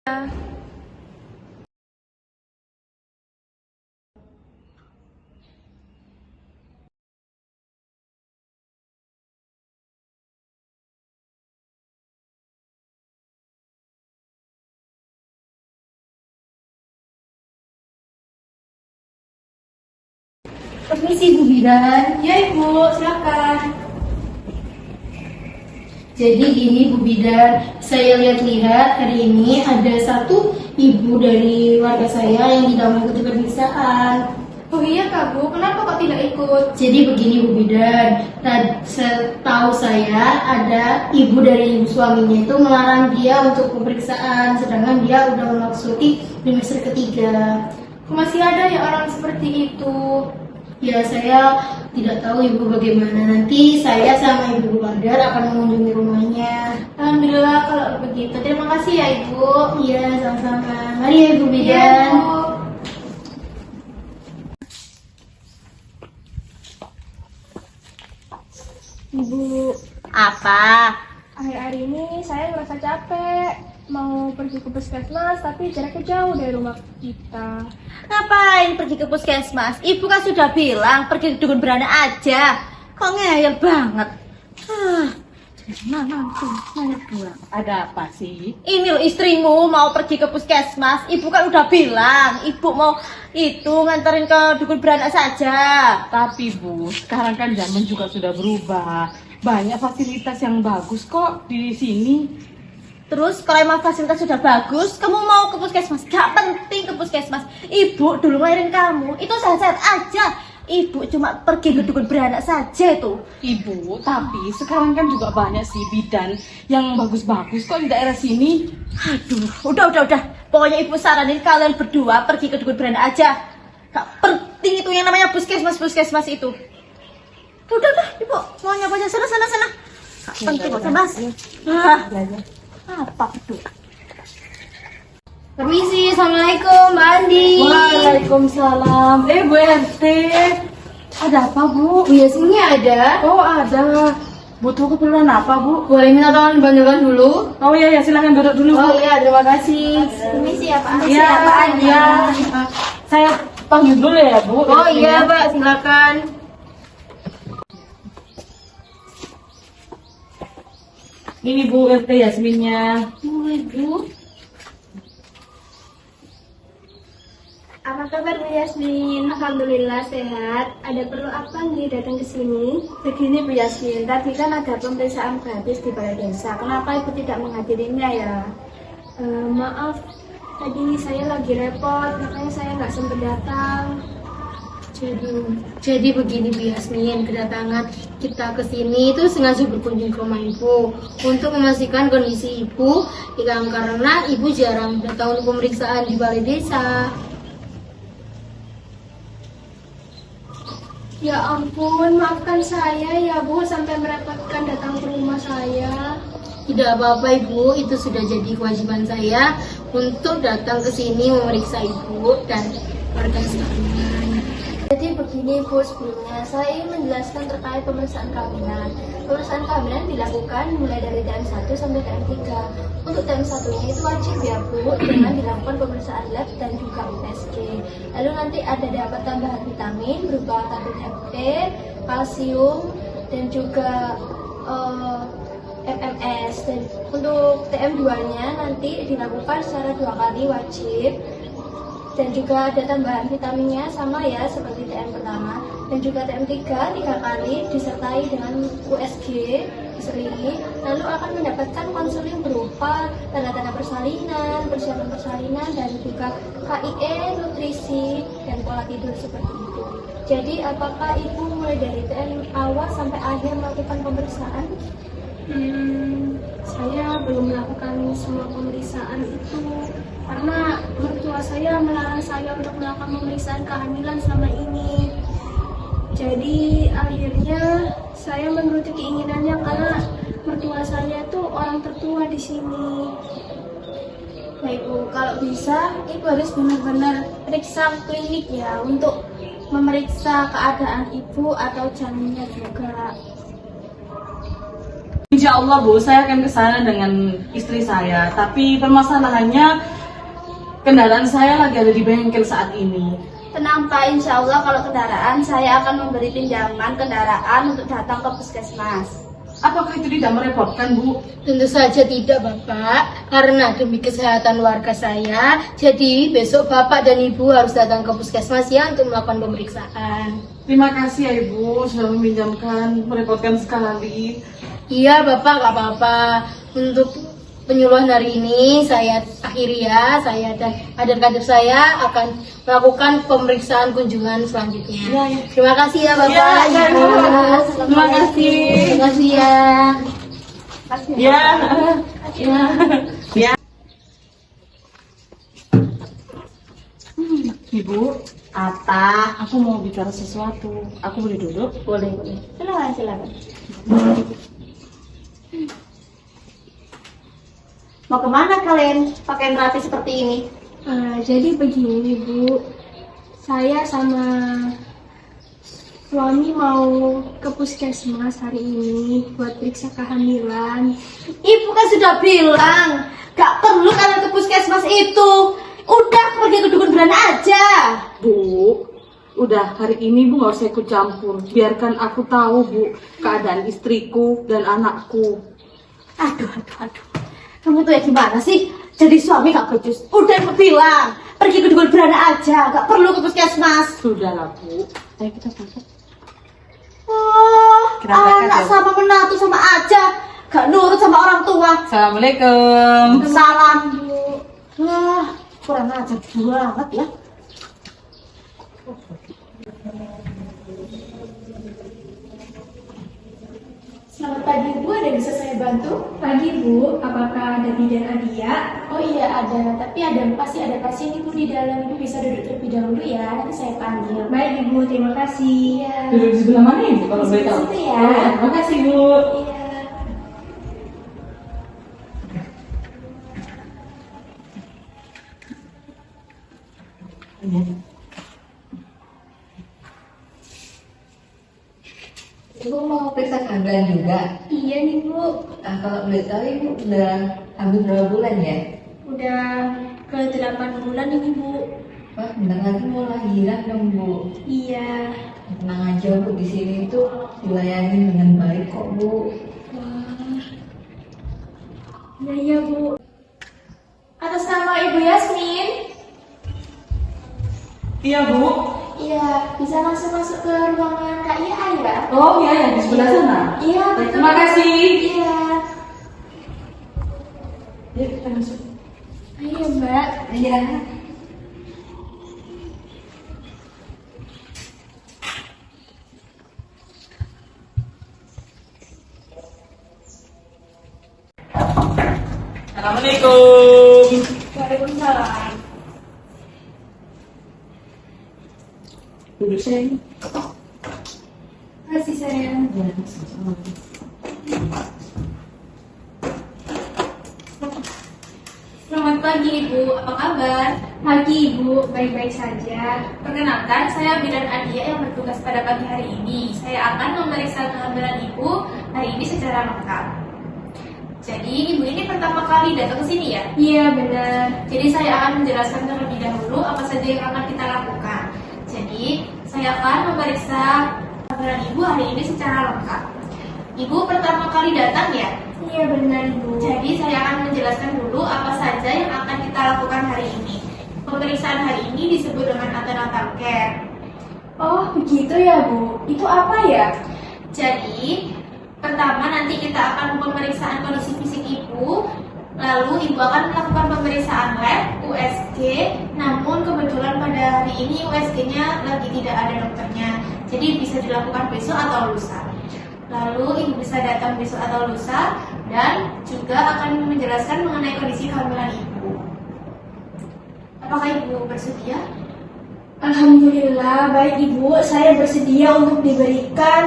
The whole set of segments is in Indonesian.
Permisi Bu Bidan. Ya Ibu, silakan. Jadi gini Bu Bidan, saya lihat-lihat hari ini ada satu ibu dari warga saya yang tidak mengikuti pemeriksaan. Oh iya Kak Bu, kenapa kok tidak ikut? Jadi begini Bu Bidan, setahu saya ada ibu dari suaminya itu melarang dia untuk pemeriksaan, sedangkan dia udah memasuki trimester ketiga. Masih ada ya orang seperti itu? Ya saya tidak tahu Ibu bagaimana. Nanti saya sama Ibu Badar akan mengunjungi rumahnya. Alhamdulillah kalau begitu. Terima kasih ya Ibu. Iya, sama-sama. Mari ya Ibu Iya Bidan. Bu. Ibu, Apa? akhir-akhir ini saya merasa capek. Mau pergi ke puskesmas tapi jaraknya jauh dari rumah kita. Ngapain pergi ke puskesmas? Ibu kan sudah bilang pergi ke dukun beranak aja. Kok ngeyel banget? Mamaku ngeyel banget. Ada apa sih? Ini loh istrimu mau pergi ke puskesmas. Ibu kan udah bilang, ibu mau itu nganterin ke dukun beranak saja. Tapi Bu, sekarang kan zaman juga sudah berubah. Banyak fasilitas yang bagus kok di sini. Terus kalau emang fasilitas sudah bagus, kamu mau ke puskesmas? Gak penting ke puskesmas. Ibu dulu ngelahirin kamu, itu sehat-sehat aja. Ibu cuma pergi ke dukun beranak saja itu. Ibu, tapi sekarang kan juga banyak sih bidan yang bagus-bagus kok di daerah sini. Aduh, udah. Pokoknya ibu saranin kalian berdua pergi ke dukun beranak aja. Gak penting itu yang namanya puskesmas itu. Udah, ibu mau nyoba aja sana. Gak penting kok, mas. Apa tuh? Permisi, Assalamualaikum Mbak Andi. Waalaikumsalam. Bu RT, ada apa Bu? Bu Yasminnya ada. Oh ada. Butuh keperluan apa Bu? Boleh minta tolong dibantukan dulu? Oh iya, silakan duduk dulu Bu. Oh iya, terima kasih. Permisi ya Pak. Iya, iya. Saya panggil dulu ya Bu. Oh iya Mbak, silakan. Ini Bu RT Yasminnya. Bu. Apa kabar Bu Yasmin? Alhamdulillah sehat. Ada perlu apa nih datang ke sini? Begini Bu Yasmin, tadi kan ada pemeriksaan gratis di balai desa. Kenapa Ibu tidak menghadirinya ya? Maaf, tadi saya lagi repot, makanya saya nggak sempat datang. Jadi begini Bu Yasmin, kedatangan kita ke sini itu sengaja berkunjung ke rumah Ibu untuk memastikan kondisi Ibu karena Ibu jarang datang untuk pemeriksaan di balai desa. Ya ampun, maafkan saya ya Bu sampai merepotkan datang ke rumah saya. Tidak apa-apa Ibu, itu sudah jadi kewajiban saya untuk datang ke sini memeriksa Ibu dan warga sekalian. Jadi begini Bu, sebelumnya saya ingin menjelaskan terkait pemeriksaan kehamilan. Pemeriksaan kehamilan dilakukan mulai dari TM1 sampai TM3. Untuk TM1-nya itu wajib ya Bu, dengan dilakukan pemeriksaan lab dan juga USG. Lalu nanti ada dapat tambahan vitamin berupa tablet FP, kalsium, dan juga MMS. Dan untuk TM2-nya nanti dilakukan secara 2 kali wajib. Dan juga ada tambahan vitaminnya sama ya seperti TM pertama. Dan juga TM3 3 kali disertai dengan USG diselingi. Lalu akan mendapatkan konseling berupa tanda-tanda persalinan, persiapan persalinan, dan juga KIE, nutrisi, dan pola tidur seperti itu. Jadi apakah Ibu mulai dari TM awal sampai akhir melakukan pemeriksaan? Saya belum melakukan semua pemeriksaan itu karena mertua saya melarang saya untuk melakukan pemeriksaan kehamilan selama ini. Jadi akhirnya saya menuruti keinginannya karena mertua saya itu orang tertua di sini. Baik Bu, kalau bisa Ibu harus benar-benar periksa klinik ya untuk memeriksa keadaan Ibu atau janinnya juga. Insya Allah Bu, saya akan ke sana dengan istri saya. Tapi permasalahannya Kendaraan saya lagi ada di bengkel saat ini. Tenang Pak, insya Allah kalau kendaraan saya akan memberi pinjaman kendaraan untuk datang ke puskesmas. Apakah itu tidak merepotkan, Bu? Tentu saja tidak, Bapak. Karena demi kesehatan warga saya, jadi besok Bapak dan Ibu harus datang ke puskesmas ya untuk melakukan pemeriksaan. Terima kasih ya Ibu sudah meminjamkan, merepotkan sekali. Iya, Bapak, nggak apa-apa. Untuk penyuluhan hari ini saya akhiri ya. Saya dan kader-kader saya akan melakukan pemeriksaan kunjungan selanjutnya. Iya, iya. Terima kasih ya, Bapak. Iya, Ibu. terima kasih. Terima kasih ya. Ya, ya, ya. Ibu, Apa? aku mau bicara sesuatu. Aku boleh duduk? Boleh, boleh. Silakan, silakan. Mau kemana kalian pakaian rapi seperti ini? Jadi begini Bu, saya sama suami mau ke puskesmas hari ini buat periksa kehamilan. Ibu kan sudah bilang, gak perlu kalian ke puskesmas itu. Udah pergi ke dukun beranak aja. Bu, udah hari ini Bu nggak usah ikut campur. Biarkan aku tahu Bu keadaan istriku dan anakku. Aduh, aduh, aduh. Kamu tuh ya gimana sih? Jadi suami gak becus. Udah ibu bilang, pergi ke dukun beranak aja. Gak perlu ke puskesmas. Sudahlah Bu, ayo kita berangkat. Oh, Kita berangkat, anak ya. sama menantu sama aja. Gak nurut sama orang tua. Assalamualaikum. Salam. Wah, kurang ajar banget ya. Selamat pagi Bu, ada yang bisa saya bantu? Pagi Bu, apakah ada bidan Adia? Oh iya ada, tapi pasti ada pasien Ibu di dalam. Ibu bisa duduk terlebih dahulu ya, nanti saya panggil. Baik Ibu, terima kasih. Iya. Duduk di sebelah mana Ibu kalau boleh tahu? Situ ya. Oh, ya. Terima kasih Bu. Iya. Ibu mau periksa kehamilan juga? Iya nih Bu, Nah, kalau boleh tahu Ibu udah hamil berapa bulan ya? udah ke 8 bulan ini Bu. Wah, bentar lagi mau lahiran dong Bu. Iya. Tenang aja Bu, di sini tuh dilayani dengan baik kok Bu. Nah iya Bu. Atas nama Ibu Yasmin. Iya Bu. Iya, bisa langsung masuk ke ruangan Kak Ia ya? Oh iya ya, di sebelah sana. Iya, Baik, betul. terima kasih. Iya. Yuk kita masuk. Ayo Mbak. Iya. Assalamualaikum. Waalaikumsalam. Duduk sayang. Kasih sayang. Selamat pagi Ibu, apa kabar? Pagi Ibu, baik-baik saja. Perkenalkan, saya Bidan Adia yang bertugas pada pagi hari ini. Saya akan memeriksa kehamilan Ibu hari ini secara lengkap. Jadi Ibu ini pertama kali datang ke sini ya? Iya benar. Jadi saya akan menjelaskan terlebih dahulu apa saja yang akan kita lakukan. Jadi saya akan memeriksa kehamilan Ibu hari ini secara lengkap. Ibu pertama kali datang ya? Iya benar Ibu. Jadi saya akan menjelaskan dulu apa saja yang akan kita lakukan hari ini. Pemeriksaan hari ini disebut dengan antenatal care. Oh begitu ya Bu. Itu apa ya? Jadi pertama nanti kita akan pemeriksaan kondisi fisik ibu, lalu ibu akan melakukan pemeriksaan lab USG. Namun kebetulan pada hari ini USG-nya lagi tidak ada dokternya, jadi bisa dilakukan besok atau lusa. Lalu ibu bisa datang besok atau lusa dan juga akan menjelaskan mengenai kondisi kehamilan ibu. Apakah ibu bersedia? Alhamdulillah baik Ibu. Saya bersedia untuk diberikan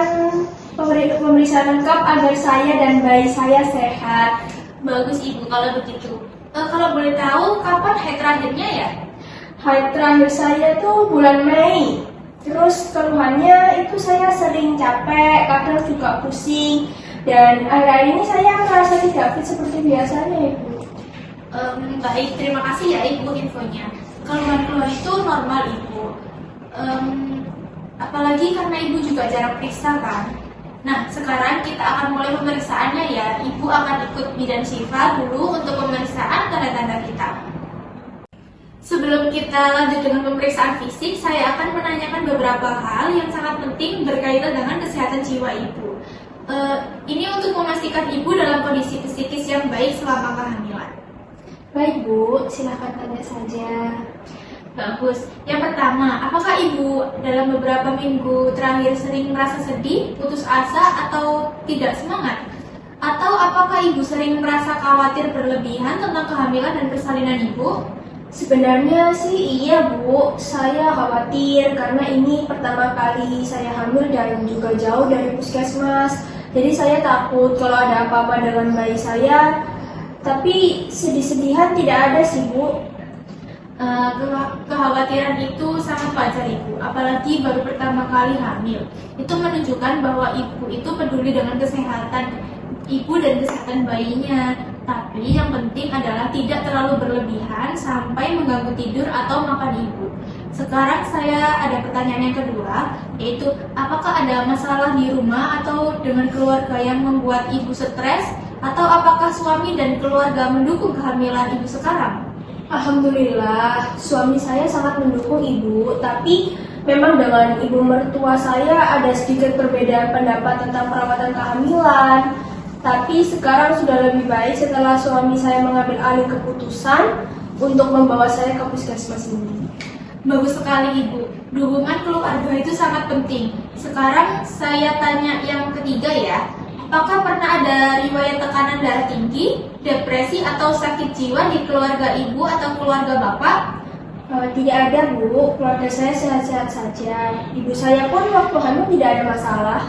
pemeriksaan lengkap agar saya dan bayi saya sehat. Bagus ibu kalau begitu. Kalau boleh tahu kapan haid terakhirnya ya? Haid terakhir saya tuh bulan Mei. Terus keluhannya itu saya sering capek, kadang juga pusing. Dan akhir-akhir ini saya merasa tidak fit seperti biasanya Ibu. Baik, terima kasih ya Ibu infonya. Keluhan-keluhan itu normal Ibu. Apalagi karena Ibu juga jarang periksa kan. Nah, sekarang kita akan mulai pemeriksaannya ya. Ibu akan ikut bidan Syifa dulu untuk pemeriksaan tanda-tanda kita. Sebelum kita lanjut dengan pemeriksaan fisik, saya akan menanyakan beberapa hal yang sangat penting berkaitan dengan kesehatan jiwa Ibu. Ini untuk memastikan Ibu dalam kondisi psikis yang baik selama kehamilan. Baik Bu, silahkan tanya saja. Bagus. Yang pertama, apakah Ibu dalam beberapa minggu terakhir sering merasa sedih, putus asa, atau tidak semangat? Atau apakah Ibu sering merasa khawatir berlebihan tentang kehamilan dan persalinan Ibu? Sebenarnya sih iya Bu, saya khawatir karena ini pertama kali saya hamil dan juga jauh dari puskesmas. Jadi saya takut kalau ada apa-apa dengan bayi saya. Tapi sedih-sedihan tidak ada sih Bu. Kekhawatiran itu sangat wajar Ibu, apalagi baru pertama kali hamil. Itu menunjukkan bahwa Ibu itu peduli dengan kesehatan Ibu dan kesehatan bayinya. Tapi yang penting adalah tidak terlalu berlebihan sampai mengganggu tidur atau makan Ibu. Sekarang saya ada pertanyaan yang kedua, yaitu apakah ada masalah di rumah atau dengan keluarga yang membuat Ibu stres? Atau apakah suami dan keluarga mendukung kehamilan Ibu sekarang? Alhamdulillah, suami saya sangat mendukung Ibu, tapi memang dengan ibu mertua saya ada sedikit perbedaan pendapat tentang perawatan kehamilan. Tapi sekarang sudah lebih baik setelah suami saya mengambil alih keputusan untuk membawa saya ke puskesmas ini. Bagus sekali Ibu, dukungan keluarga itu sangat penting. Sekarang saya tanya yang ketiga ya. Apakah pernah ada riwayat tekanan darah tinggi, depresi, atau sakit jiwa di keluarga Ibu atau keluarga Bapak? Tidak ada Bu, keluarga saya sehat-sehat saja. Ibu saya pun waktu hamil tidak ada masalah.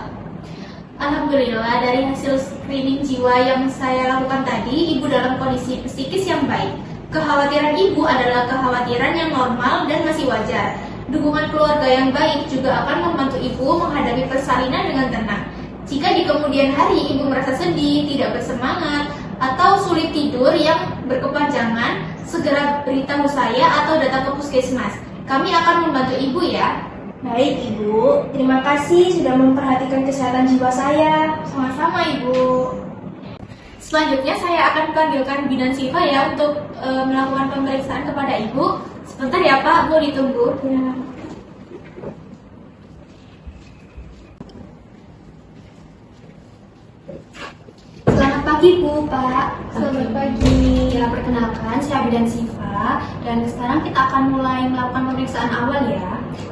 Alhamdulillah, dari hasil screening jiwa yang saya lakukan tadi, Ibu dalam kondisi psikis yang baik. Kekhawatiran Ibu adalah kekhawatiran yang normal dan masih wajar. Dukungan keluarga yang baik juga akan membantu Ibu menghadapi persalinan dengan tenang. Jika di kemudian hari Ibu merasa sedih, tidak bersemangat, atau sulit tidur yang berkepanjangan, segera beritahu saya atau datang ke puskesmas. Kami akan membantu Ibu ya. Baik Ibu, terima kasih sudah memperhatikan kesehatan jiwa saya. Sama-sama Ibu. Selanjutnya saya akan panggilkan bidan Syifa ya untuk melakukan pemeriksaan kepada Ibu. Sebentar ya Pak, Bu ditunggu. Ya. Selamat pagi Bu, Pak. Selamat pagi. Ya, perkenalkan saya bidan Syifa dan sekarang kita akan mulai melakukan pemeriksaan awal ya.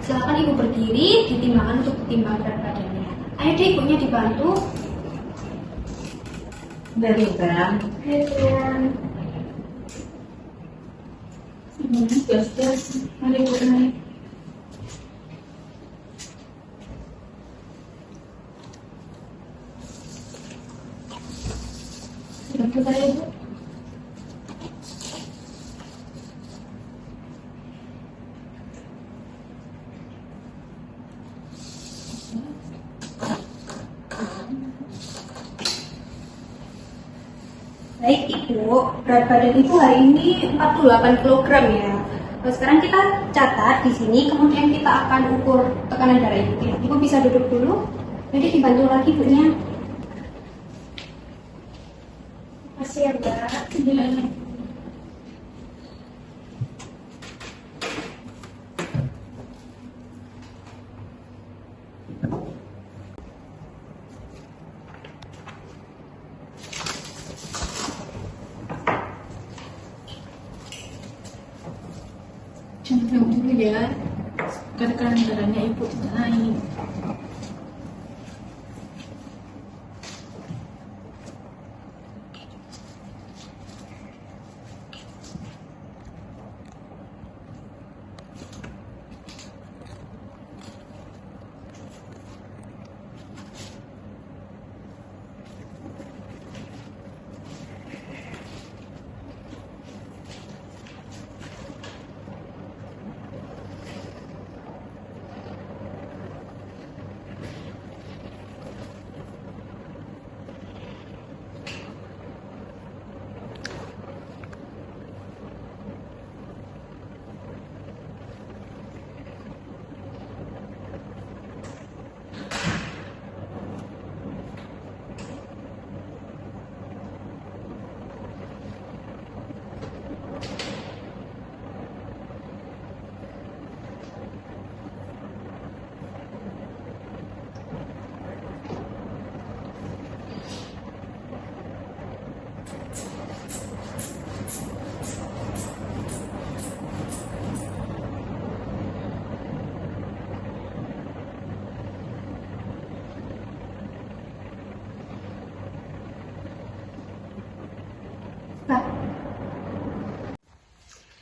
Silakan Ibu berdiri, ditimbangkan untuk ditimbang berat badannya. Ayo deh Ibunya dibantu. Dari kan? Mari Bu, mari. Bantu saya Ibu. Baik Ibu, berat badan Ibu hari ini 48 kg ya. Nah, sekarang kita catat di sini, kemudian kita akan ukur tekanan darah Ibu. Ya, Ibu bisa duduk dulu, nanti dibantu lagi Ibunya. Makasih ya Mbak. Jangan dulu ya, tekanan darahnya Ibu tidak naik.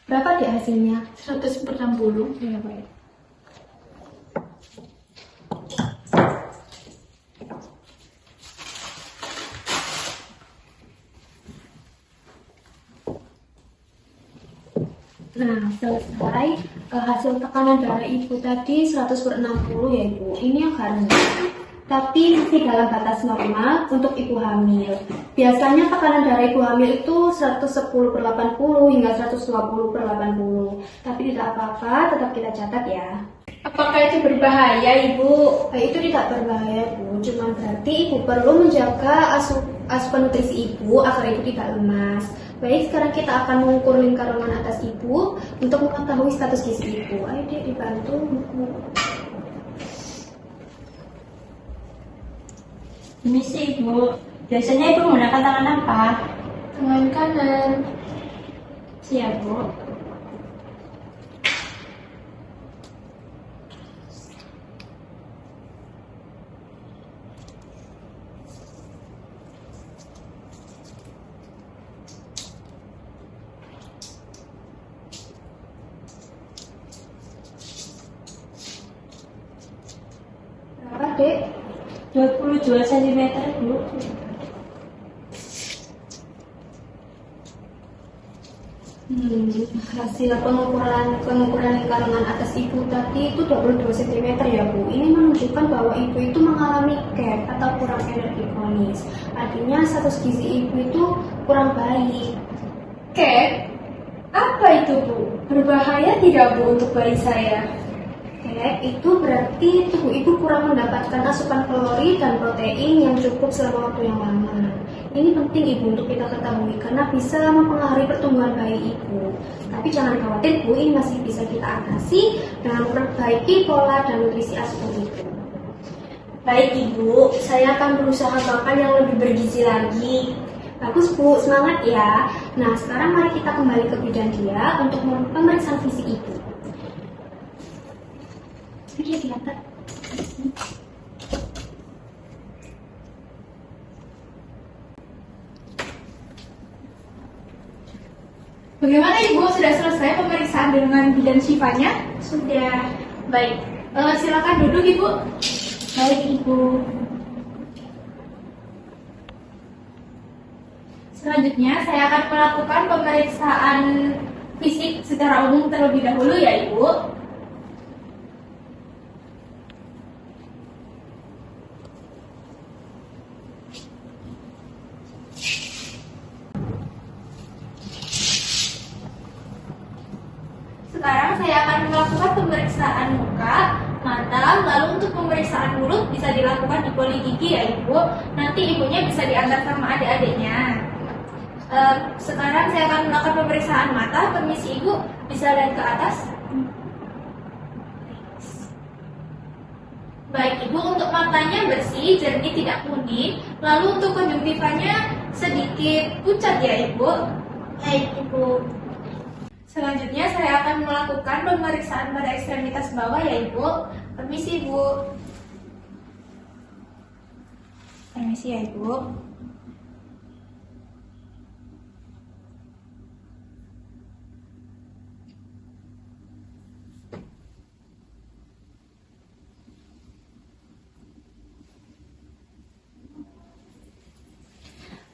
Berapa dek hasilnya? 160. Ya, baik. Nah, selesai. Hasil tekanan darah ibu tadi 100/60 ya ibu. Ini agak rendah, tapi masih dalam batas normal untuk ibu hamil. Biasanya tekanan darah ibu hamil itu 110/80 hingga 120/80. Tapi tidak apa-apa, tetap kita catat ya. Apakah itu berbahaya, Ibu? Itu tidak berbahaya bu, cuma berarti ibu perlu menjaga asupan nutrisi ibu agar ibu tidak lemas. Baik, sekarang kita akan mengukur lingkar lengan atas ibu untuk mengetahui status gizi ibu. Ayo dek, dibantu mengukur. Misi Ibu, biasanya Ibu menggunakan tangan apa? Tangan kanan. Siap Bu. Berapa dek? 22 cm Bu. Hasil pengukuran lingkar lengan atas ibu tadi itu 22 cm ya bu. Ini menunjukkan bahwa ibu itu mengalami KEP atau kurang energi kronis. Artinya status gizi ibu itu kurang baik. Kek, apa itu, Bu? Berbahaya tidak, Bu, untuk bayi saya? KEP itu berarti tubuh ibu kurang mendapatkan asupan kalori dan protein yang cukup selama waktu yang lama. Ini penting ibu untuk kita ketahui karena bisa mempengaruhi pertumbuhan bayi ibu. Tapi jangan khawatir bu, ini masih bisa kita atasi dengan memperbaiki pola dan nutrisi asupan ibu. Baik, Ibu. Saya akan berusaha makan yang lebih bergizi lagi. Bagus bu, semangat ya. Nah sekarang mari kita kembali ke bidan dia untuk pemeriksaan fisik ibu. Ini kelihatan. Bagaimana Ibu, sudah selesai pemeriksaan dengan bidan Syifanya? Sudah. Baik, silakan duduk Ibu. Baik, Ibu. Selanjutnya saya akan melakukan pemeriksaan fisik secara umum terlebih dahulu ya Ibu. Sekarang saya akan melakukan pemeriksaan muka, mata, lalu untuk pemeriksaan mulut bisa dilakukan di poli gigi ya Ibu. Nanti ibunya bisa diantar sama adik-adiknya. Sekarang saya akan melakukan pemeriksaan mata. Permisi Ibu, bisa lihat ke atas. Baik Ibu, untuk matanya bersih, jernih, tidak kuning. Lalu untuk konjungtivanya sedikit pucat ya Ibu. Baik Ibu. Selanjutnya saya akan melakukan pemeriksaan pada ekstremitas bawah ya Ibu. Permisi Ibu. Permisi ya Ibu.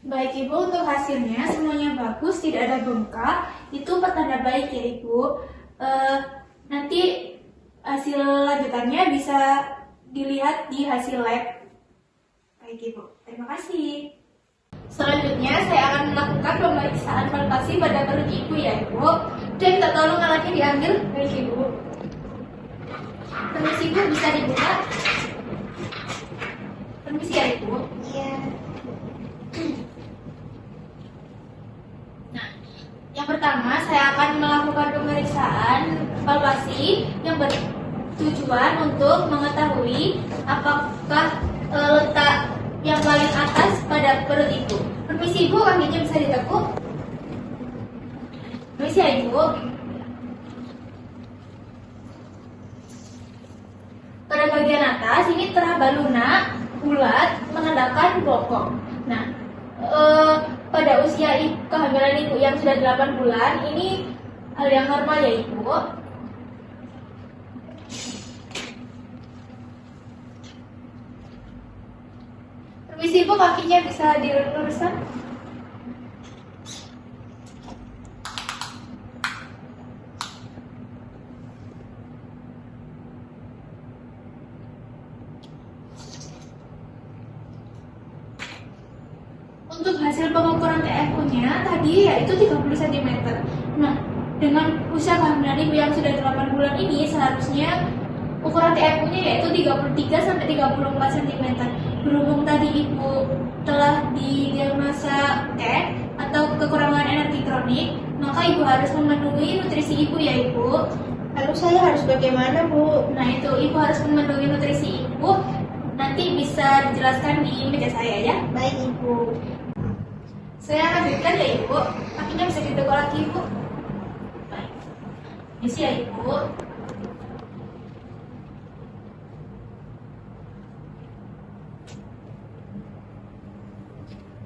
Baik Ibu, untuk hasilnya semuanya bagus, tidak ada bengkak. Itu pertanda baik ya Ibu. Nanti hasil lanjutannya bisa dilihat di hasil lab. Baik Ibu, terima kasih. Selanjutnya saya akan melakukan pemeriksaan palpasi pada perut Ibu ya Ibu. Dan minta tolong alatnya diambil. Baik Ibu. Permisi Ibu, bisa dibuka. Permisi ya Ibu. Iya. Yang pertama, saya akan melakukan pemeriksaan palpasi yang bertujuan untuk mengetahui apakah letak yang paling atas pada perut Ibu. Permisi Ibu, kakinya bisa ditekuk. Permisi ya Ibu. Pada bagian atas ini teraba lunak, bulat, menandakan bokong. Nah, pada usia kehamilan ibu yang sudah 8 bulan ini hal yang normal ya Ibu. Permisi Ibu, kakinya bisa diluruskan? Untuk hasil pengukuran TFU-nya tadi yaitu 30 cm. Nah, dengan usia kehamilan Ibu yang sudah 8 bulan ini seharusnya ukuran TFU-nya yaitu 33 sampai 34 cm. Berhubung tadi Ibu telah didiagnosa TEK atau kekurangan energi kronik, maka Ibu harus memenuhi nutrisi Ibu ya Ibu. Lalu saya harus bagaimana, Bu? Nah, itu Ibu harus memenuhi nutrisi Ibu. Nanti bisa dijelaskan di meja saya ya. Baik, Ibu. Saya lanjutkan ya Ibu. Kakinya bisa ditegak lagi Ibu. Baik. Misi ya Ibu.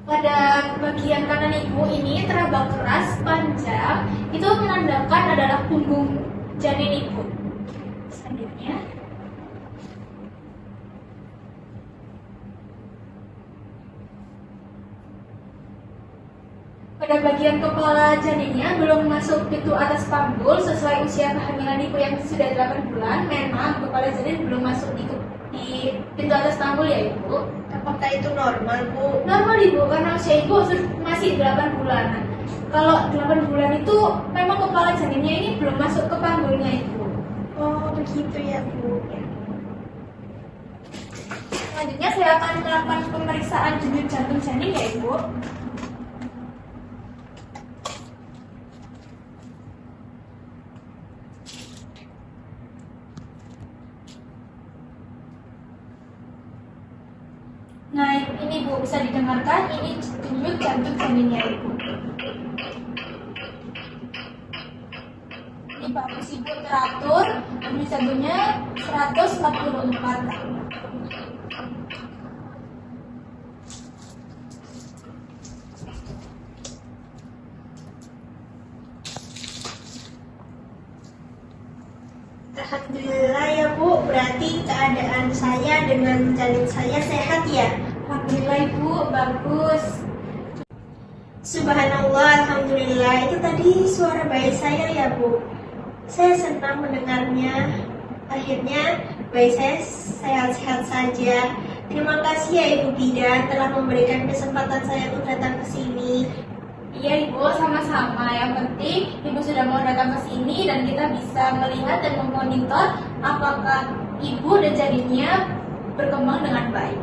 Pada bagian kanan Ibu ini terabang keras, panjang. Itu menandakan adalah punggung janin Ibu. Selanjutnya. Pada bagian kepala janinnya belum masuk pintu atas panggul sesuai usia kehamilan Ibu yang sudah 8 bulan. Memang kepala janin belum masuk di pintu atas panggul ya Ibu. Apakah itu normal, Bu? Normal Ibu, karena usia Ibu masih 8 bulan. Kalau 8 bulan itu memang kepala janinnya ini belum masuk ke panggulnya Ibu. Oh, begitu ya, Bu. Selanjutnya saya akan melakukan pemeriksaan denyut jantung janin ya Ibu. Nah, ini Bu bisa didengarkan, ini denyut jantung janinnya Ibu. Ini bagus Ibu teratur, denyut jantungnya 144. Alhamdulillah ya, Bu. Berarti keadaan saya dengan janin saya sehat ya? Alhamdulillah Ibu, bagus. Subhanallah, Alhamdulillah. Itu tadi suara bayi saya ya, Bu. Saya senang mendengarnya. Akhirnya bayi saya sehat-sehat saja. Terima kasih ya Ibu Bidan telah memberikan kesempatan saya untuk datang ke sini. Iya Ibu, sama-sama. Yang penting Ibu sudah mau datang ke sini dan kita bisa melihat dan memonitor apakah Ibu dan janinnya berkembang dengan baik.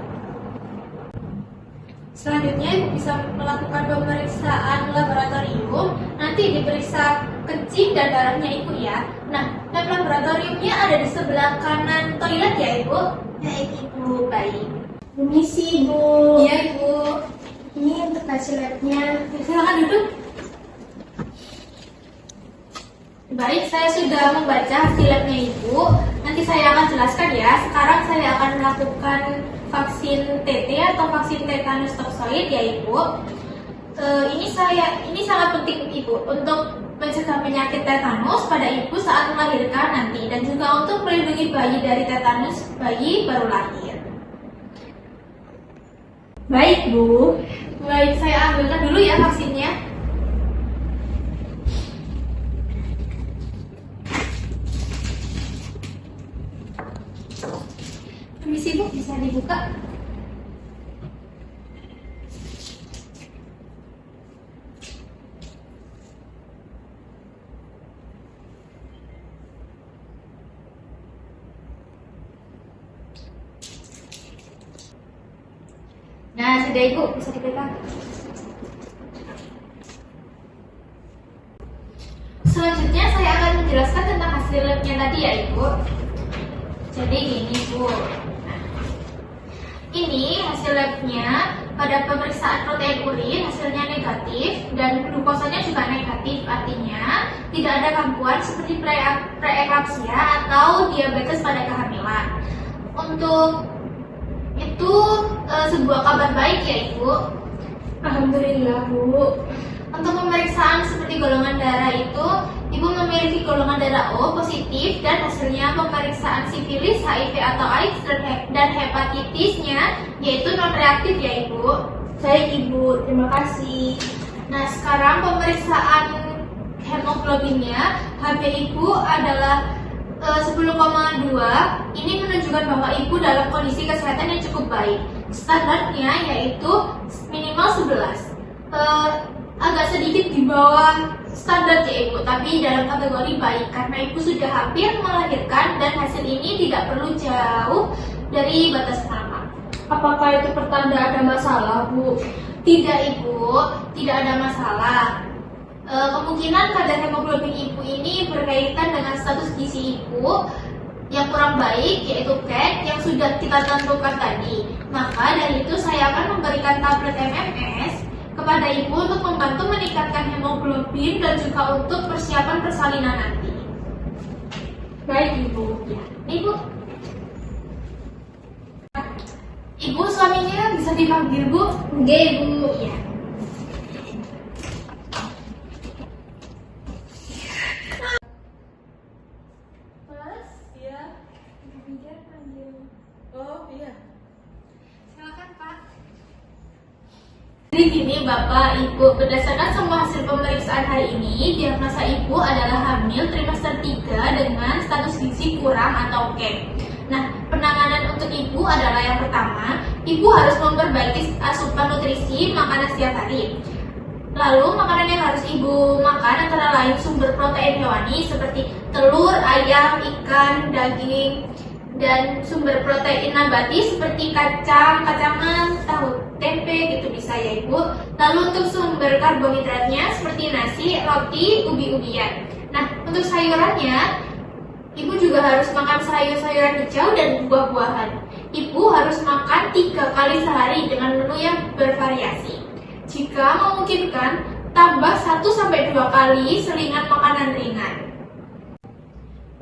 Selanjutnya Ibu bisa melakukan pemeriksaan laboratorium. Nanti diperiksa kencing dan darahnya Ibu ya. Nah, lab laboratoriumnya ada di sebelah kanan toilet ya Ibu. Baik Ibu. Baik. Permisi Bu. Iya Ibu. Ini untuk hasil labnya. Silakan duduk. Baik, saya sudah membaca hasil labnya Ibu. Nanti saya akan jelaskan ya. Sekarang saya akan melakukan vaksin TT atau vaksin tetanus toksoid ya Ibu. Ini sangat penting Ibu untuk mencegah penyakit tetanus pada Ibu saat melahirkan nanti dan juga untuk melindungi bayi dari tetanus bayi baru lahir. Baik Bu. Baik, saya ambilkan dulu ya vaksinnya. Permisi Bu, bisa dibuka? Nah, sudah Ibu, bisa dipegang. Selanjutnya saya akan menjelaskan tentang hasil labnya tadi ya Ibu. Jadi gini Bu. Ini hasil labnya pada pemeriksaan protein urin hasilnya negatif dan glukosanya juga negatif, artinya tidak ada gangguan seperti preeklampsia atau diabetes pada kehamilan. Untuk itu sebuah kabar baik ya Ibu. Alhamdulillah Bu. Untuk pemeriksaan seperti golongan darah itu, ibu memiliki golongan darah O positif dan hasilnya pemeriksaan sifilis, HIV atau AIDS dan hepatitisnya yaitu non reaktif ya ibu. Baik ibu, terima kasih. Nah sekarang pemeriksaan hemoglobinnya, HB ibu adalah 10,2. Ini menunjukkan bahwa ibu dalam kondisi kesehatan yang cukup baik. Standarnya yaitu minimal 11. Agak sedikit di bawah standar ya ibu, tapi dalam kategori baik karena ibu sudah hampir melahirkan dan hasil ini tidak perlu jauh dari batas normal. Apakah itu pertanda ada masalah, Bu? Tidak ibu, tidak ada masalah. Kemungkinan kadar hemoglobin ibu ini berkaitan dengan status gizi ibu yang kurang baik, yaitu CAG yang sudah kita tentukan tadi. Maka dari itu saya akan memberikan tablet MMS kepada ibu untuk membantu meningkatkan hemoglobin dan juga untuk persiapan persalinan nanti. Baik ibu. Ya, ibu. Ibu suaminya bisa dipanggil bu? Oke ibu. Ya. Mas, Iya. Biar panggil. Oh iya. Silakan Pak. Jadi gini Bapak, Ibu, berdasarkan semua hasil pemeriksaan hari ini, diagnosa Ibu adalah hamil trimester 3 dengan status gizi kurang atau CAG. Nah, penanganan untuk Ibu adalah yang pertama, Ibu harus memperbaiki asupan nutrisi makanan setiap hari. Lalu, makanan yang harus Ibu makan antara lain sumber protein hewani seperti telur, ayam, ikan, daging, dan sumber protein nabati seperti kacang, kacangan, tahu, tempe gitu bisa ya ibu. Lalu untuk sumber karbohidratnya seperti nasi, roti, ubi-ubian. Nah untuk sayurannya, ibu juga harus makan sayur-sayuran hijau dan buah-buahan. Ibu harus makan 3 kali sehari dengan menu yang bervariasi. Jika memungkinkan, tambah 1-2 kali selingan makanan ringan.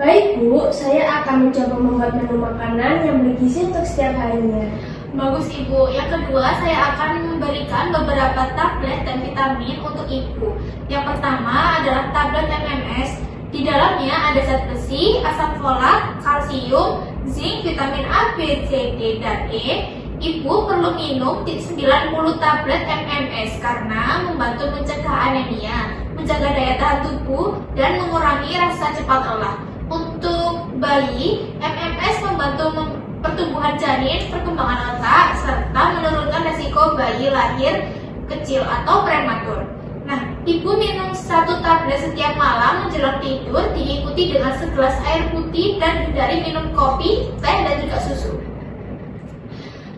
Baik Bu, saya akan mencoba membuat menu makanan yang bergizi untuk setiap harinya. Bagus Ibu. Yang kedua, saya akan memberikan beberapa tablet dan vitamin untuk Ibu. Yang pertama adalah tablet MMS. Di dalamnya ada zat besi, asam folat, kalsium, zinc, vitamin A, B, C, D, dan E. Ibu perlu minum 90 tablet MMS karena membantu mencegah anemia, menjaga daya tahan tubuh, dan mengurangi rasa cepat lelah. Untuk bayi, MMS membantu pertumbuhan janin, perkembangan otak, serta menurunkan resiko bayi lahir kecil atau prematur. Nah, ibu minum 1 tablet setiap malam menjelang tidur, diikuti dengan segelas air putih dan hindari minum kopi, teh, dan juga susu.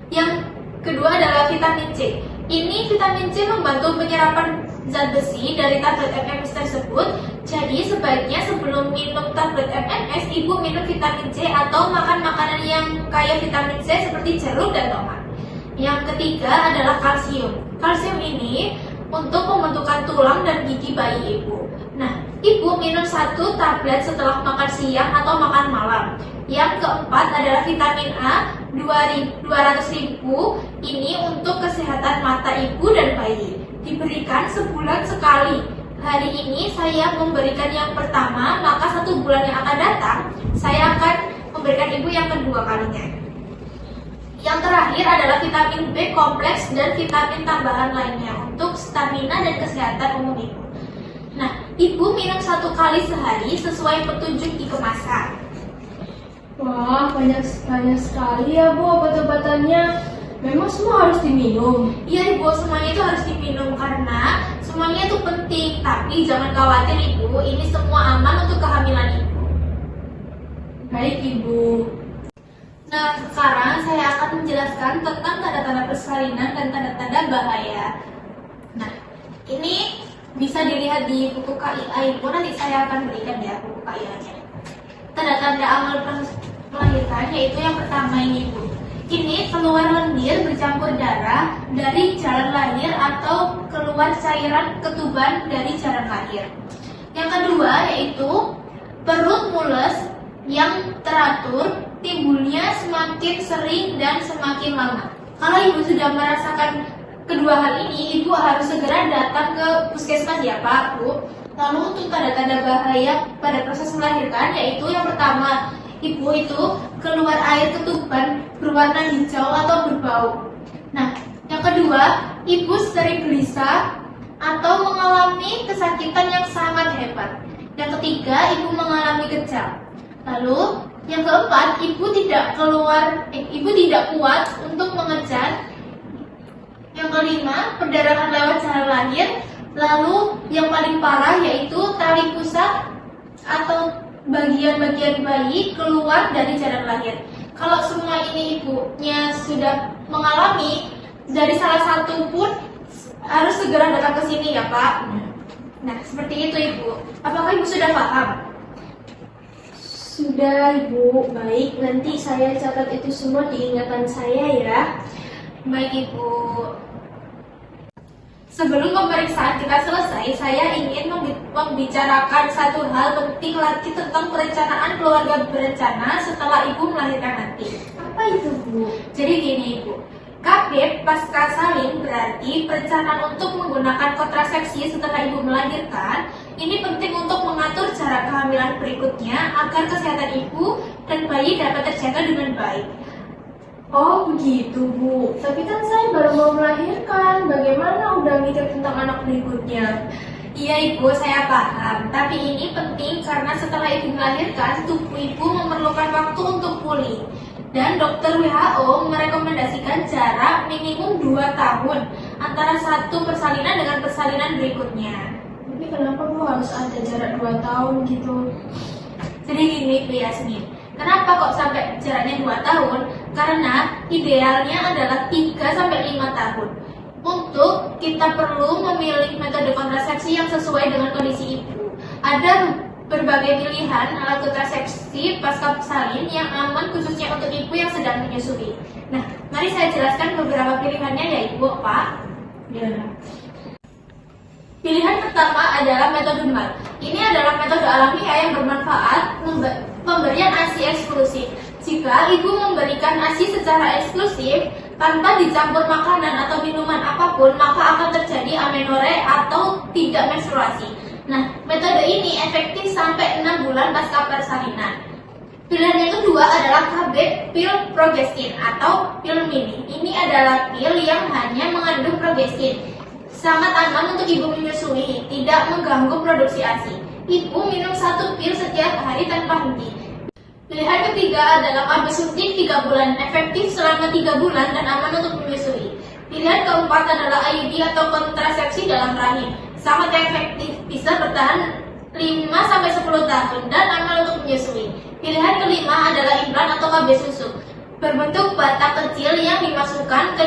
Yang kedua adalah vitamin C. Ini vitamin C membantu penyerapan zat besi dari tablet MMS tersebut. Jadi sebaiknya sebelum minum tablet MMS, ibu minum vitamin C atau makan makanan yang kaya vitamin C seperti jeruk dan tomat. Yang ketiga adalah kalsium. Kalsium ini untuk pembentukan tulang dan gigi bayi ibu. Nah, ibu minum 1 tablet setelah makan siang atau makan malam. Yang keempat adalah vitamin A 200.000. Ini untuk kesehatan mata ibu dan bayi. Diberikan sebulan sekali. Hari ini saya memberikan yang pertama, maka 1 bulan yang akan datang saya akan memberikan ibu yang kedua kalinya. Yang terakhir adalah vitamin B kompleks dan vitamin tambahan lainnya untuk stamina dan kesehatan umum ibu. Nah, ibu minum 1 kali sehari sesuai petunjuk di kemasan. Wah, banyak sekali ya Bu obat-obatannya. Memang semua harus diminum. Iya ibu, semuanya itu harus diminum karena semuanya itu penting. Tapi jangan khawatir ibu, ini semua aman untuk kehamilan ibu. Baik Ibu. Nah, sekarang saya akan menjelaskan tentang tanda-tanda persalinan dan tanda-tanda bahaya. Nah, ini bisa dilihat di buku KIA ibu, nanti saya akan berikan ya buku KIA-nya. Tanda-tanda awal melahirkan yaitu yang pertama ini ibu. Ini keluar lendir bercampur darah dari jalan lahir atau keluar cairan ketuban dari jalan lahir. Yang kedua yaitu perut mules yang teratur, timbulnya semakin sering dan semakin lama. Kalau ibu sudah merasakan kedua hal ini ibu harus segera datang ke puskesmas ya Pak, Bu. Lalu untuk tanda-tanda bahaya pada proses melahirkan yaitu yang pertama, ibu itu keluar air ketuban berwarna hijau atau berbau. Nah, yang kedua, ibu sering gelisah atau mengalami kesakitan yang sangat hebat. Yang ketiga, ibu mengalami kejang. Lalu, yang keempat, ibu tidak kuat untuk mengejar. Yang kelima, perdarahan lewat jalan lahir. Lalu, yang paling parah yaitu tali pusat atau bagian-bagian bayi keluar dari jalan lahir. Kalau semua ini ibunya sudah mengalami, dari salah satu pun harus segera datang ke sini ya Pak. Nah, seperti itu Ibu. Apakah Ibu sudah paham? Sudah Ibu, baik, nanti saya catat itu semua di ingatan saya ya. Baik Ibu. Sebelum pemeriksaan kita selesai, saya ingin membicarakan satu hal penting lagi tentang perencanaan keluarga berencana setelah Ibu melahirkan nanti. Apa itu Bu? Jadi gini Ibu, KB pasca salin berarti perencanaan untuk menggunakan kontrasepsi setelah Ibu melahirkan. Ini penting untuk mengatur cara kehamilan berikutnya agar kesehatan Ibu dan bayi dapat terjaga dengan baik. Oh begitu Bu, tapi kan saya baru mau melahirkan, bagaimana udah mikir tentang anak berikutnya? Iya Ibu, saya paham. Tapi ini penting karena setelah Ibu melahirkan, tubuh Ibu memerlukan waktu untuk pulih. Dan dokter WHO merekomendasikan jarak minimum 2 tahun antara satu persalinan dengan persalinan berikutnya. Tapi kenapa Bu harus ada jarak 2 tahun gitu? Jadi gini Bu Yasmin, kenapa kok sampai jaraknya 2 tahun? Karena idealnya adalah 3-5 tahun. Untuk kita perlu memilih metode kontrasepsi yang sesuai dengan kondisi ibu. Ada berbagai pilihan alat kontrasepsi pasca salin yang aman khususnya untuk ibu yang sedang menyusui. Nah, mari saya jelaskan beberapa pilihannya ya Ibu, Pak. Ya. Pilihan pertama adalah metode MAL. Ini adalah metode alamiah yang bermanfaat pemberian ASI eksklusif. Jika ibu memberikan ASI secara eksklusif tanpa dicampur makanan atau minuman apapun, maka akan terjadi amenore atau tidak menstruasi. Nah, metode ini efektif sampai 6 bulan pasca persalinan. Pilihan yang kedua adalah KB pil progestin atau pil mini. Ini adalah pil yang hanya mengandung progestin. Sangat aman untuk ibu menyusui, tidak mengganggu produksi ASI. Ibu minum 1 pil setiap hari tanpa henti. Pilihan ketiga adalah KB suntik 3 bulan, efektif selama 3 bulan dan aman untuk menyusui. Pilihan keempat adalah IUD atau kontrasepsi dalam rahim. Sangat efektif, bisa bertahan 5-10 tahun dan aman untuk menyusui. Pilihan kelima adalah implan atau KB susu. Berbentuk bata kecil yang dimasukkan ke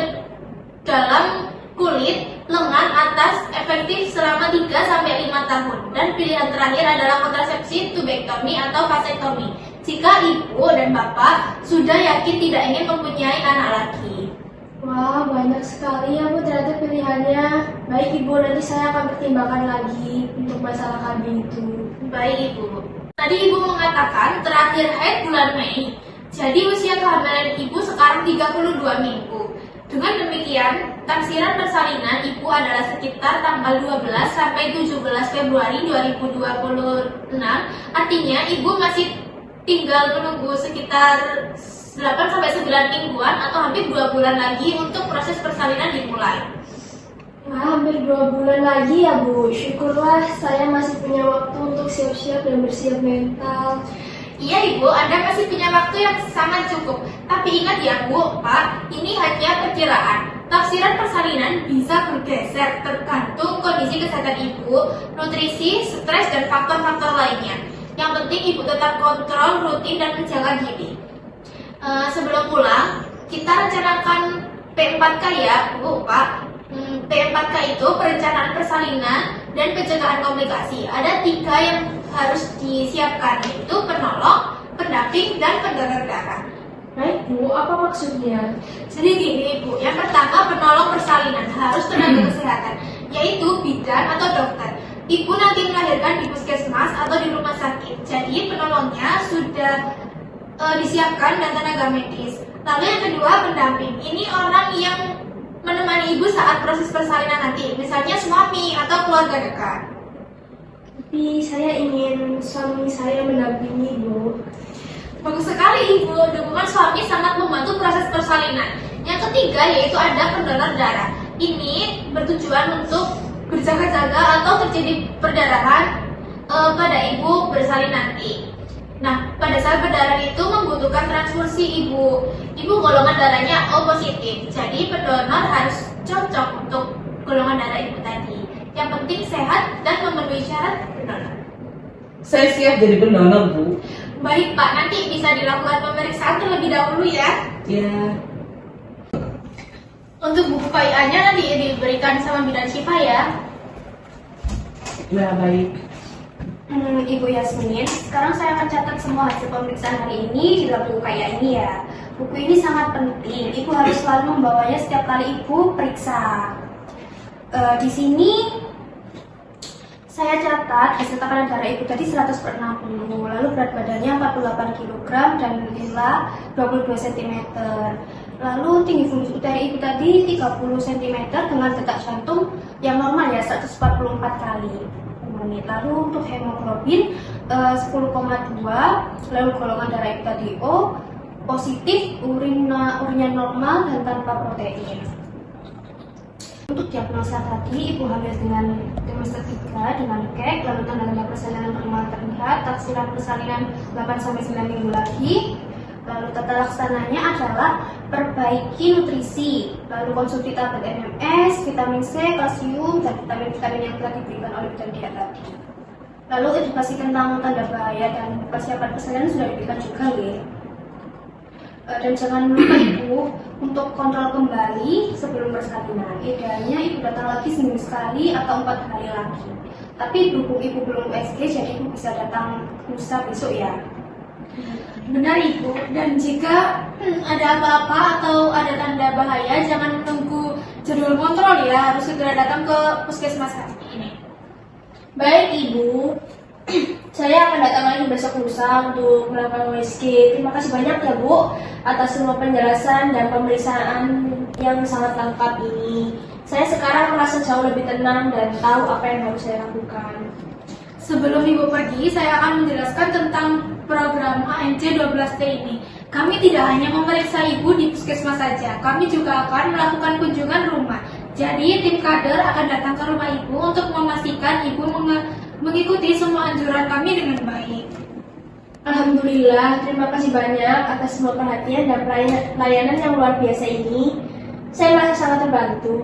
dalam kulit lengan atas, efektif selama 3-5 tahun. Dan pilihan terakhir adalah kontrasepsi tubektomi atau vasektomi. Jika ibu dan bapak sudah yakin tidak ingin mempunyai anak lagi. Wah, banyak sekali ya Bu ternyata pilihannya. Baik Ibu, nanti saya akan pertimbangkan lagi untuk masalah KB itu. Baik Ibu. Tadi Ibu mengatakan terakhir haid bulan Mei. Jadi usia kehamilan Ibu sekarang 32 minggu. Dengan demikian, taksiran persalinan Ibu adalah sekitar tanggal 12 sampai 17 Februari 2026. Artinya Ibu masih tinggal menunggu sekitar 8-9 mingguan atau hampir 2 bulan lagi untuk proses persalinan dimulai. Wah, hampir 2 bulan lagi ya Bu. Syukurlah saya masih punya waktu untuk siap-siap dan bersiap mental. Iya Ibu, Anda masih punya waktu yang sangat cukup. Tapi ingat ya Bu, Pak, ini hanya perkiraan. Tafsiran persalinan bisa bergeser tergantung kondisi kesehatan Ibu, nutrisi, stres, dan faktor-faktor lainnya. Yang penting Ibu tetap kontrol, rutin, dan menjaga diri. Sebelum pulang, kita rencanakan P4K ya Bu, Pak. P4K itu perencanaan persalinan dan pencegahan komplikasi. Ada 3 yang harus disiapkan, yaitu penolong, pendamping, dan pendonor darah. Baik Bu, apa maksudnya? Jadi gini Bu, yang pertama penolong persalinan harus tenaga kesehatan, yaitu bidan atau dokter. Ibu nanti melahirkan di puskesmas atau di rumah sakit, jadi penolongnya sudah disiapkan dan tenaga medis. Lalu yang kedua pendamping, ini orang yang menemani menemani ibu saat proses persalinan nanti, misalnya suami atau keluarga dekat. Tapi saya ingin suami saya mendampingi, Bu. Bagus sekali ibu, dukungan suami sangat membantu proses persalinan. Yang ketiga yaitu ada pendonor darah. Ini bertujuan untuk berjaga-jaga atau terjadi perdarahan pada ibu bersalin nanti. Nah, pada saat berdarah itu membutuhkan transfusi ibu. Ibu golongan darahnya O positif, jadi pendonor harus cocok untuk golongan darah ibu tadi. Yang penting sehat dan memenuhi syarat pendonor. Saya siap jadi pendonor, Bu. Baik Pak, nanti bisa dilakukan pemeriksaan terlebih dahulu ya. Ya. Untuk buku KIA-nya nanti diberikan sama bidan Syifa ya. Ya, baik. Ibu Yasmin, sekarang saya akan catat semua hasil pemeriksaan hari ini di dalam buku KIA ini ya. Buku ini sangat penting, Ibu harus selalu membawanya setiap kali Ibu periksa. Di sini saya catat hasil tekanan darah Ibu tadi 100/60, lalu berat badannya 48 kg dan nilai 22 cm. Lalu tinggi fundus utara Ibu tadi 30 cm dengan detak jantung yang normal ya 144 kali per menit. Lalu untuk hemoglobin 10,2, lalu golongan darah Ibu tadi O positif, urinnya normal dan tanpa protein. Untuk diagnosa tadi, Ibu hamil dengan trimester 3 dengan kek, lalu tanda-tanda persalinan normal terlihat, taksiran persalinan 8-9 minggu lagi. Lalu tata laksananya adalah perbaiki nutrisi, lalu konsumsi tablet MMS, vitamin C, kalsium, dan vitamin-vitamin yang telah diberikan oleh bidan dia tadi. Lalu edukasi tentang tanda bahaya dan persiapan persalinan sudah diberikan juga ya. Dan jangan lupa Ibu untuk kontrol kembali sebelum persalinan. Idealnya Ibu datang lagi seminggu sekali atau 4 hari lagi. Tapi berhubung Ibu belum USG, jadi Ibu bisa datang lusa besok ya. Benar Ibu, dan jika ada apa-apa atau ada tanda bahaya, jangan menunggu jadwal kontrol ya, harus segera datang ke puskesmas ini. Baik Ibu, saya akan datang lagi besok lusa untuk melakukan USG. Terima kasih banyak ya Bu atas semua penjelasan dan pemeriksaan yang sangat lengkap ini. Saya sekarang merasa jauh lebih tenang dan tahu apa yang harus saya lakukan. Sebelum Ibu pergi, saya akan menjelaskan tentang program ANC 12T ini. Kami tidak hanya memeriksa Ibu di puskesmas saja, kami juga akan melakukan kunjungan rumah. Jadi tim kader akan datang ke rumah Ibu untuk memastikan Ibu mengikuti semua anjuran kami dengan baik. Alhamdulillah, terima kasih banyak atas semua perhatian dan pelayanan yang luar biasa ini. Saya merasa sangat terbantu.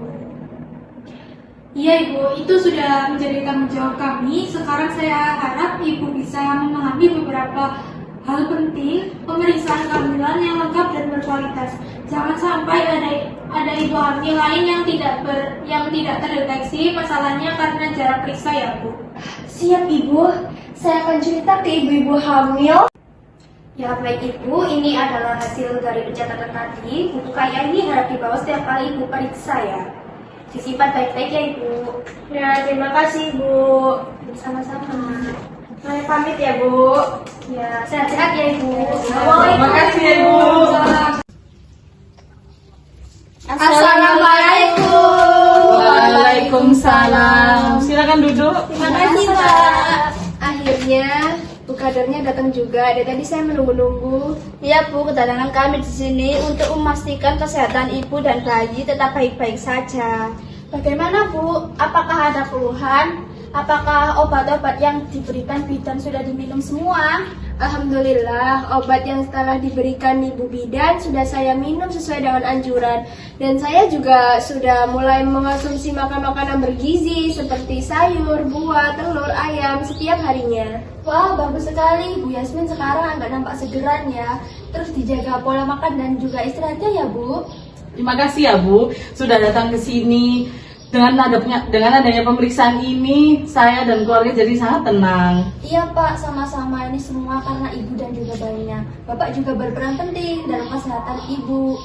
Iya Ibu, itu sudah menjadi tanggung jawab kami. Sekarang saya harap Ibu bisa memahami beberapa hal penting pemeriksaan kehamilan yang lengkap dan berkualitas. Jangan sampai ada ibu hamil lain yang tidak terdeteksi masalahnya karena jarak periksa ya Bu. Siap Ibu, saya akan cerita ke ibu-ibu hamil. Ya baik Ibu, ini adalah hasil dari pencatatan tadi. Buku KIA ini harap dibawa setiap kali Ibu periksa ya. Disimpan baik-baik ya Ibu. Ya, terima kasih Bu. Sama-sama. Saya pamit ya Bu. Ya, sehat-sehat ya Ibu. Terima kasih ya, Bu. Assalamualaikum. Waalaikumsalam. Silakan duduk. Terima kasih Pak. Akhirnya Bu kadernya datang juga. Dari tadi saya menunggu-nunggu. Iya Bu, kedatangan kami di sini untuk memastikan kesehatan ibu dan bayi tetap baik-baik saja. Bagaimana Bu? Apakah ada keluhan? Apakah obat-obat yang diberikan bidan sudah diminum semua? Alhamdulillah, obat yang telah diberikan Ibu Bidan sudah saya minum sesuai dengan anjuran. Dan saya juga sudah mulai mengonsumsi makanan-makanan bergizi seperti sayur, buah, telur, ayam setiap harinya. Wah, bagus sekali. Bu Yasmin sekarang agak nampak segeran ya. Terus dijaga pola makan dan juga istirahatnya ya Bu. Terima kasih ya Bu, sudah datang ke sini. Dengan adanya pemeriksaan ini, saya dan keluarga jadi sangat tenang. Iya Pak, sama-sama ini semua karena ibu dan juga bayinya. Bapak juga berperan penting dalam kesehatan ibu.